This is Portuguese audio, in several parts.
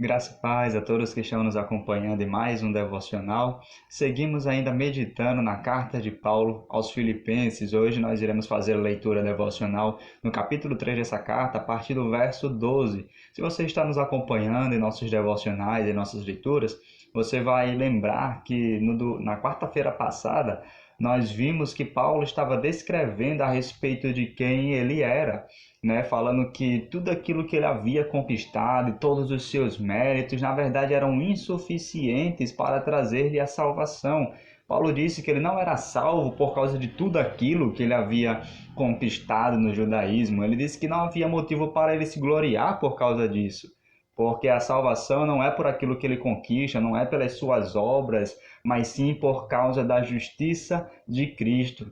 Graça e paz a todos que estão nos acompanhando em mais um devocional. Seguimos ainda meditando na carta de Paulo aos Filipenses. Hoje nós iremos fazer a leitura devocional no capítulo 3 dessa carta, a partir do verso 12. Se você está nos acompanhando em nossos devocionais, em nossas leituras, você vai lembrar que na quarta-feira passada nós vimos que Paulo estava descrevendo a respeito de quem ele era, né, falando que tudo aquilo que ele havia conquistado e todos os seus méritos, na verdade, eram insuficientes para trazer-lhe a salvação. Paulo disse que ele não era salvo por causa de tudo aquilo que ele havia conquistado no judaísmo. Ele disse que não havia motivo para ele se gloriar por causa disso, porque a salvação não é por aquilo que ele conquista, não é pelas suas obras, mas sim por causa da justiça de Cristo.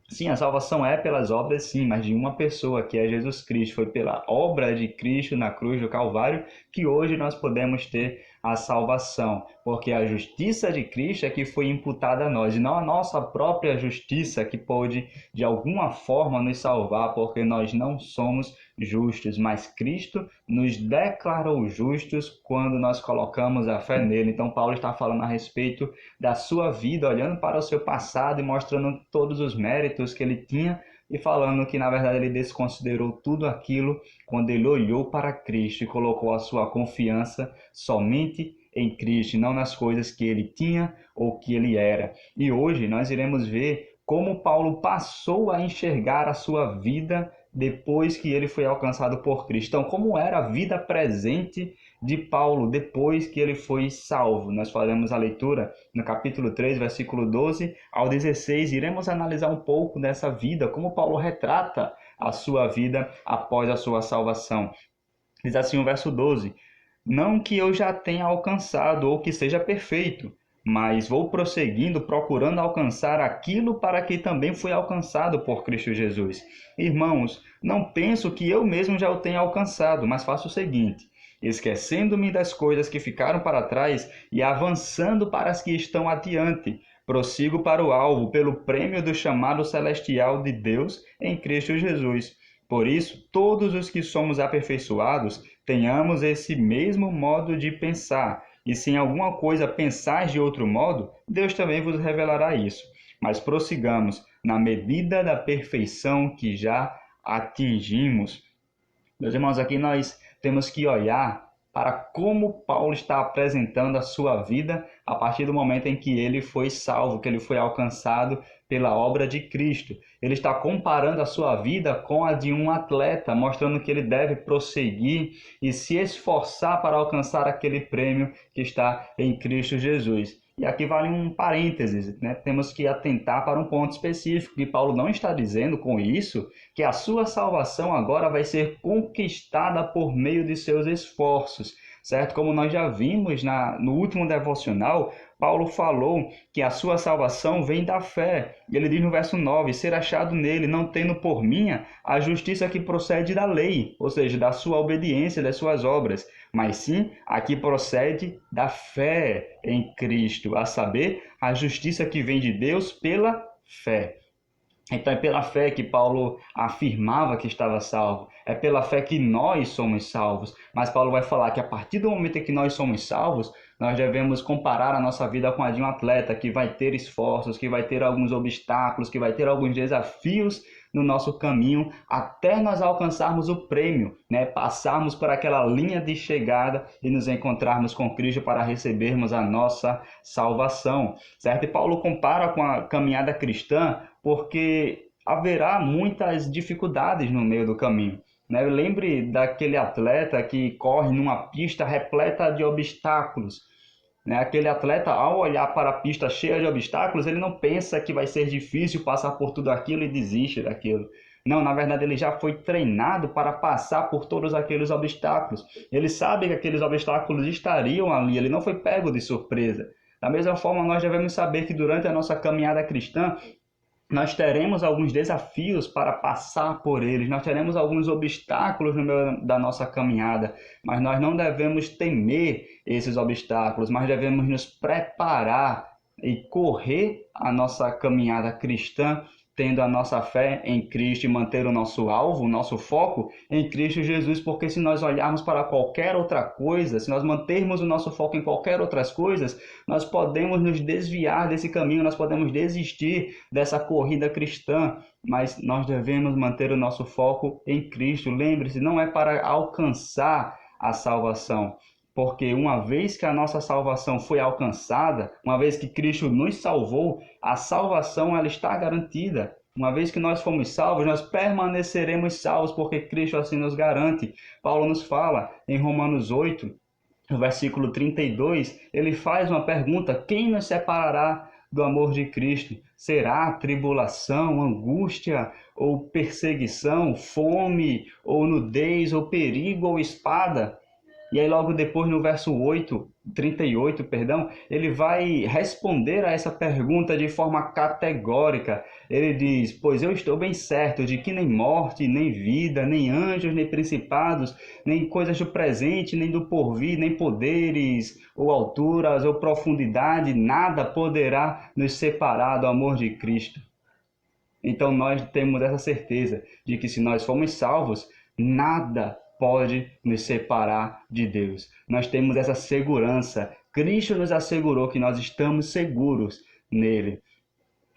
Sim, a salvação é pelas obras, sim, mas de uma pessoa, que é Jesus Cristo. Foi pela obra de Cristo na cruz do Calvário que hoje nós podemos ter a salvação, porque a justiça de Cristo é que foi imputada a nós, e não a nossa própria justiça que pôde, de alguma forma, nos salvar, porque nós não somos justos, mas Cristo nos declarou justos quando nós colocamos a fé nele. Então, Paulo está falando a respeito da sua vida, olhando para o seu passado e mostrando todos os méritos que ele tinha e falando que, na verdade, ele desconsiderou tudo aquilo quando ele olhou para Cristo e colocou a sua confiança somente em Cristo, não nas coisas que ele tinha ou que ele era. E hoje nós iremos ver como Paulo passou a enxergar a sua vida depois que ele foi alcançado por Cristo. Então, como era a vida presente de Paulo depois que ele foi salvo? Nós faremos a leitura no capítulo 3, versículo 12 ao 16. Iremos analisar um pouco dessa vida, como Paulo retrata a sua vida após a sua salvação. Diz assim o verso 12: Não que eu já tenha alcançado ou que seja perfeito, mas vou prosseguindo, procurando alcançar aquilo para que também fui alcançado por Cristo Jesus. Irmãos, não penso que eu mesmo já o tenha alcançado, mas faço o seguinte: esquecendo-me das coisas que ficaram para trás e avançando para as que estão adiante, prossigo para o alvo, pelo prêmio do chamado celestial de Deus em Cristo Jesus. Por isso, todos os que somos aperfeiçoados, tenhamos esse mesmo modo de pensar. E se em alguma coisa pensais de outro modo, Deus também vos revelará isso. Mas prossigamos na medida da perfeição que já atingimos. Meus irmãos, aqui nós temos que olhar para como Paulo está apresentando a sua vida a partir do momento em que ele foi salvo, que ele foi alcançado pela obra de Cristo. Ele está comparando a sua vida com a de um atleta, mostrando que ele deve prosseguir e se esforçar para alcançar aquele prêmio que está em Cristo Jesus. E aqui vale um parênteses, né? Temos que atentar para um ponto específico, que Paulo não está dizendo com isso que a sua salvação agora vai ser conquistada por meio de seus esforços, certo? Como nós já vimos no último devocional, Paulo falou que a sua salvação vem da fé. Ele diz no verso 9, ser achado nele, não tendo por minha a justiça que procede da lei, ou seja, da sua obediência, das suas obras, mas sim a que procede da fé em Cristo, a saber, a justiça que vem de Deus pela fé. Então é pela fé que Paulo afirmava que estava salvo, é pela fé que nós somos salvos. Mas Paulo vai falar que a partir do momento em que nós somos salvos, nós devemos comparar a nossa vida com a de um atleta que vai ter esforços, que vai ter alguns obstáculos, que vai ter alguns desafios no nosso caminho até nós alcançarmos o prêmio, né? Passarmos por aquela linha de chegada e nos encontrarmos com Cristo para recebermos a nossa salvação, certo? E Paulo compara com a caminhada cristã porque haverá muitas dificuldades no meio do caminho, né? Lembre daquele atleta que corre numa pista repleta de obstáculos, né? Aquele atleta, ao olhar para a pista cheia de obstáculos, ele não pensa que vai ser difícil passar por tudo aquilo e desiste daquilo. Não, na verdade ele já foi treinado para passar por todos aqueles obstáculos. Ele sabe que aqueles obstáculos estariam ali, ele não foi pego de surpresa. Da mesma forma, nós devemos saber que durante a nossa caminhada cristã, nós teremos alguns desafios para passar por eles, nós teremos alguns obstáculos no meio da nossa caminhada, mas nós não devemos temer esses obstáculos, mas devemos nos preparar e correr a nossa caminhada cristã tendo a nossa fé em Cristo e manter o nosso alvo, o nosso foco em Cristo Jesus, porque se nós olharmos para qualquer outra coisa, se nós mantermos o nosso foco em qualquer outras coisas, nós podemos nos desviar desse caminho, nós podemos desistir dessa corrida cristã, mas nós devemos manter o nosso foco em Cristo. Lembre-se, não é para alcançar a salvação, porque uma vez que a nossa salvação foi alcançada, uma vez que Cristo nos salvou, a salvação ela está garantida. Uma vez que nós fomos salvos, nós permaneceremos salvos, porque Cristo assim nos garante. Paulo nos fala em Romanos 8, no versículo 32, ele faz uma pergunta: quem nos separará do amor de Cristo? Será tribulação, angústia, ou perseguição, fome, ou nudez, ou perigo, ou espada? E aí logo depois no verso 38, ele vai responder a essa pergunta de forma categórica. Ele diz: pois eu estou bem certo de que nem morte, nem vida, nem anjos, nem principados, nem coisas do presente, nem do porvir, nem poderes, ou alturas, ou profundidade, nada poderá nos separar do amor de Cristo. Então nós temos essa certeza de que se nós formos salvos, nada pode nos separar de Deus. Nós temos essa segurança. Cristo nos assegurou que nós estamos seguros nele.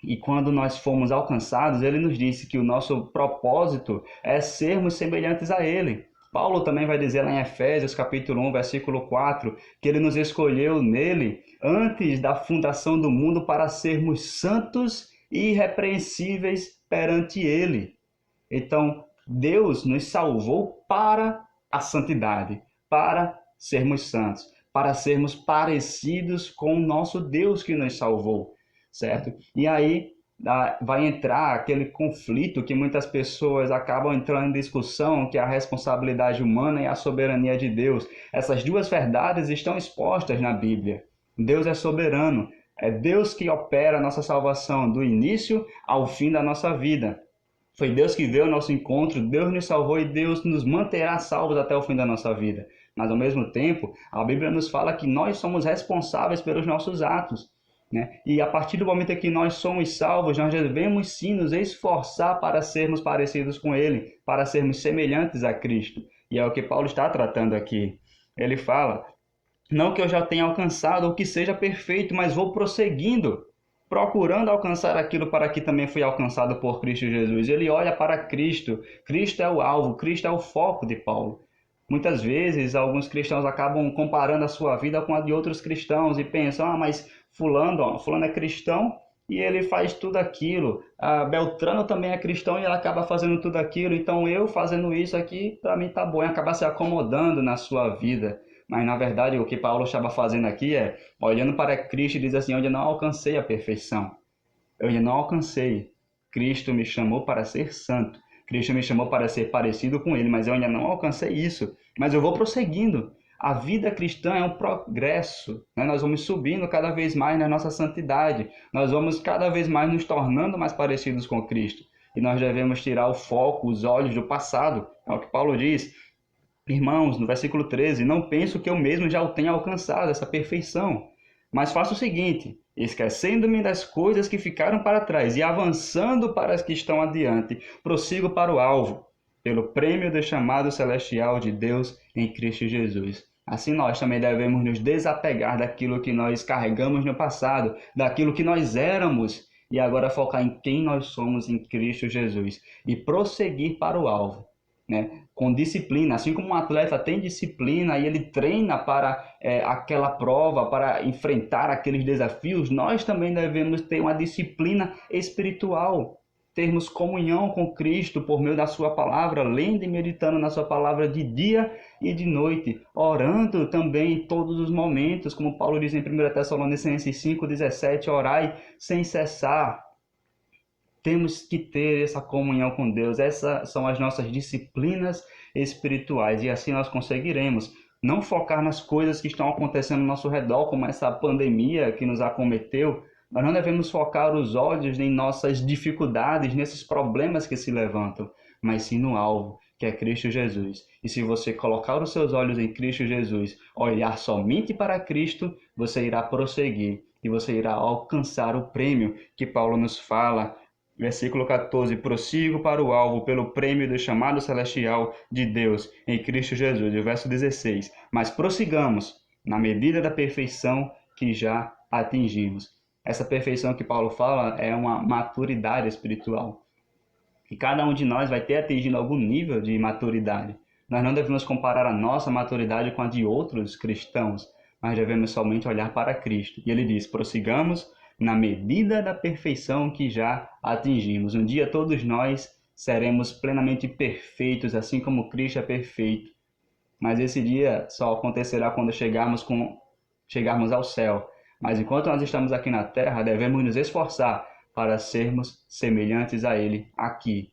E quando nós fomos alcançados, ele nos disse que o nosso propósito é sermos semelhantes a ele. Paulo também vai dizer lá em Efésios, capítulo 1, versículo 4, que ele nos escolheu nele antes da fundação do mundo para sermos santos e irrepreensíveis perante ele. Então, Deus nos salvou para a santidade, para sermos santos, para sermos parecidos com o nosso Deus que nos salvou, certo? E aí vai entrar aquele conflito que muitas pessoas acabam entrando em discussão, que é a responsabilidade humana e a soberania de Deus. Essas duas verdades estão expostas na Bíblia. Deus é soberano, é Deus que opera a nossa salvação do início ao fim da nossa vida. Foi Deus que veio ao nosso encontro, Deus nos salvou e Deus nos manterá salvos até o fim da nossa vida. Mas, ao mesmo tempo, a Bíblia nos fala que nós somos responsáveis pelos nossos atos, né? E a partir do momento em que nós somos salvos, nós devemos sim nos esforçar para sermos parecidos com Ele, para sermos semelhantes a Cristo. E é o que Paulo está tratando aqui. Ele fala: não que eu já tenha alcançado ou que seja perfeito, mas vou prosseguindo, procurando alcançar aquilo para que também fui alcançado por Cristo Jesus. Ele olha para Cristo. Cristo é o alvo, Cristo é o foco de Paulo. Muitas vezes, alguns cristãos acabam comparando a sua vida com a de outros cristãos e pensam: mas fulano é cristão e ele faz tudo aquilo. Beltrano também é cristão e ele acaba fazendo tudo aquilo. Então eu fazendo isso aqui, para mim tá bom. E acaba se acomodando na sua vida. Mas, na verdade, o que Paulo estava fazendo aqui é, olhando para Cristo, e diz assim: eu ainda não alcancei a perfeição. Eu ainda não alcancei. Cristo me chamou para ser santo. Cristo me chamou para ser parecido com Ele, mas eu ainda não alcancei isso. Mas eu vou prosseguindo. A vida cristã é um progresso, né? Nós vamos subindo cada vez mais na nossa santidade. Nós vamos cada vez mais nos tornando mais parecidos com Cristo. E nós devemos tirar o foco, os olhos do passado. É o que Paulo diz. Irmãos, no versículo 13, não penso que eu mesmo já o tenha alcançado, essa perfeição. Mas faço o seguinte: esquecendo-me das coisas que ficaram para trás e avançando para as que estão adiante, prossigo para o alvo, pelo prêmio do chamado celestial de Deus em Cristo Jesus. Assim nós também devemos nos desapegar daquilo que nós carregamos no passado, daquilo que nós éramos, e agora focar em quem nós somos em Cristo Jesus e prosseguir para o alvo, né? Com disciplina, assim como um atleta tem disciplina e ele treina para aquela prova, para enfrentar aqueles desafios, nós também devemos ter uma disciplina espiritual, termos comunhão com Cristo por meio da sua palavra, lendo e meditando na sua palavra de dia e de noite, orando também em todos os momentos, como Paulo diz em 1 Tessalonicenses 5,17, orai sem cessar. Temos que ter essa comunhão com Deus. Essas são as nossas disciplinas espirituais. E assim nós conseguiremos não focar nas coisas que estão acontecendo ao nosso redor, como essa pandemia que nos acometeu. Nós não devemos focar os olhos em nossas dificuldades, nesses problemas que se levantam, mas sim no alvo, que é Cristo Jesus. E se você colocar os seus olhos em Cristo Jesus, olhar somente para Cristo, você irá prosseguir e você irá alcançar o prêmio que Paulo nos fala Versículo 14: prossigo para o alvo pelo prêmio do chamado celestial de Deus em Cristo Jesus. E o verso 16: mas prossigamos na medida da perfeição que já atingimos. Essa perfeição que Paulo fala é uma maturidade espiritual. E cada um de nós vai ter atingido algum nível de maturidade. Nós não devemos comparar a nossa maturidade com a de outros cristãos, mas devemos somente olhar para Cristo. E ele diz: prossigamos na medida da perfeição que já atingimos. Um dia todos nós seremos plenamente perfeitos, assim como Cristo é perfeito. Mas esse dia só acontecerá quando chegarmos ao céu. Mas enquanto nós estamos aqui na terra, devemos nos esforçar para sermos semelhantes a Ele aqui.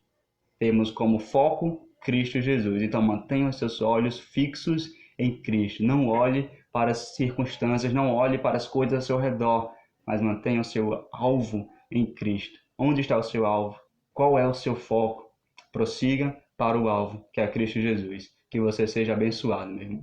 Temos como foco Cristo Jesus. Então mantenha os seus olhos fixos em Cristo. Não olhe para as circunstâncias, não olhe para as coisas ao seu redor, mas mantenha o seu alvo em Cristo. Onde está o seu alvo? Qual é o seu foco? Prossiga para o alvo, que é Cristo Jesus. Que você seja abençoado, meu irmão.